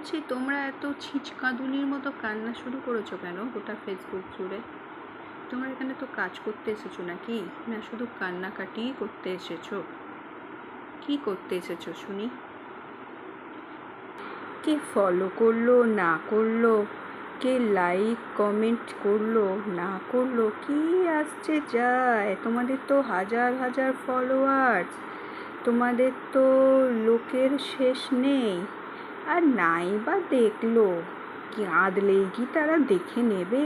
বলছি তোমরা এত ছিচকাঁদুনির মতো কান্না শুরু করেছো কেন গোটা ফেসবুক জুড়ে? তোমরা এখানে তো কাজ করতে এসেছো নাকি, না শুধু কান্নাকাটিই করতে এসেছো? কি করতে এসেছো শুনি? কে ফলো করলো না করলো, কে লাইক কমেন্ট করলো না করলো, কি আসছে যায়? তোমাদের তো হাজার হাজার ফলোয়ার্স, তোমাদের তো লোকের শেষ নেই। আর নাই বা দেখলো, কি আদলেই কি তারা দেখে নেবে?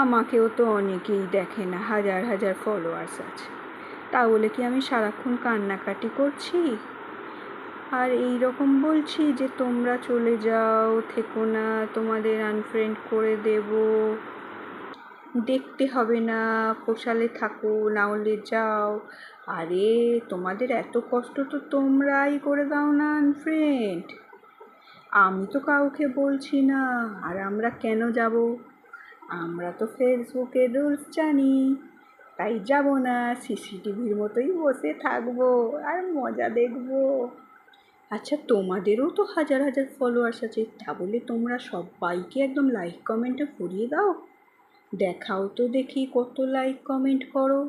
আমাকেও তো অনেকেই দেখে না, হাজার হাজার ফলোয়ার্স আছে। তাহলে কি আমি সারাক্ষণ কান্নাকাটি করছি আর এই রকম বলছি যে তোমরা চলে যাও, থেকো না, তোমাদের আনফ্রেন্ড করে দেব, দেখতে হবে না, পোষালে থাকো না হলে যাও? আরে তোমাদের এত কষ্ট তো তোমরাই করে দাও না আনফ্রেন্ড। আমি তো কাউকে বলছি না। আর আমরা কেন যাব? আমরা তো ফেসবুকের রুলস জানি, তাই যাব না, সিসিটিভির মতোই বসে থাকবো আর মজা দেখবো। আচ্ছা, তোমাদেরও তো হাজার হাজার ফলোয়ার্স আছে, তা বলে তোমরা সবাইকে একদম লাইক কমেন্টে ভরিয়ে দাও? দেখাও তো দেখি কত লাইক কমেন্ট করো।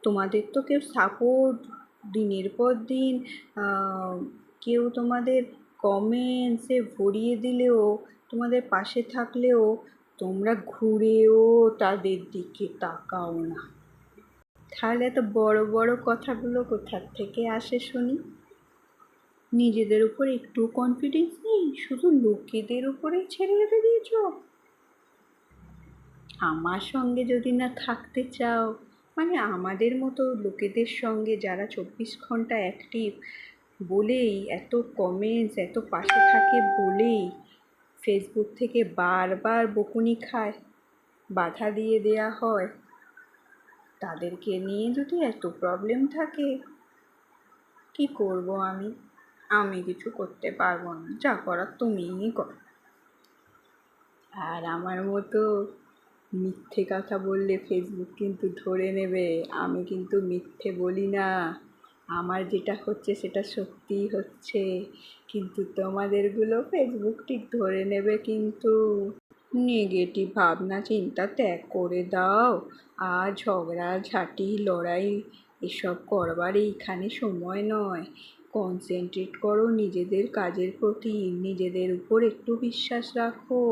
তোমাদের তো কেউ সাপোর্ট দিনের পর দিন, কেউ তোমাদের কমেন্টসে ভরিয়ে দিলেও, তোমাদের পাশে থাকলেও তোমরা ঘুরেও তাদের দিকে তাকাও না। তাহলে এত বড় বড় কথাগুলো কোথার থেকে আসে শুনি? নিজেদের উপর একটু কনফিডেন্স নেই, শুধু লোকেদের উপরেই ছেড়ে রেখে দিয়েছ। আমার সঙ্গে যদি না থাকতে চাও, মানে আমাদের মতো লোকেদের সঙ্গে যারা 24 ঘন্টা অ্যাক্টিভ বলেই, এত কমেন্টস, এত পাশে থাকে বলেই ফেসবুক থেকে বারবার বকুনি খায়, বাধা দিয়ে দেয়া হয়, তাদেরকে নিয়ে যদি এত প্রবলেম থাকে, কি করব আমি? আমি কিছু করতে পারবো না, যা করার তুমিই করো। আর আমার মতো মিথ্যে কথা বললে ফেসবুক কিন্তু ধরে নেবে। আমি কিন্তু মিথ্যে বলি না, আমার যেটা হচ্ছে সেটা সত্যিই হচ্ছে। কিন্তু তোমাদেরগুলো ফেসবুক ঠিক ধরে নেবে কিন্তু। নেগেটিভ ভাবনা চিন্তা ত্যাগ করে দাও। আর ঝগড়াঝাটি লড়াই এসব করবার এইখানে সময় নয়। কনসেন্ট্রেট করো নিজেদের কাজের প্রতি, নিজেদের উপর একটু বিশ্বাস রাখো,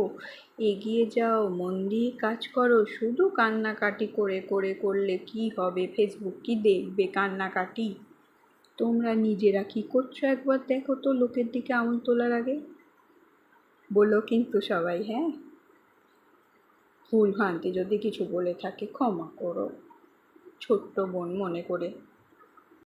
এগিয়ে যাও, মন দিয়ে কাজ করো। শুধু কান্নাকাটি করে করে করলে কি হবে? ফেসবুক কি দেখবে কান্নাকাটি? তোমরা নিজেরা কি করছো একবার দেখো তো, লোকের দিকে আঙুল তোলার আগে। বলো কিন্তু সবাই, হ্যাঁ? ভুল ভ্রান্তি যদি কিছু বলে থাকে ক্ষমা করো, ছোট্ট বোন মনে করে।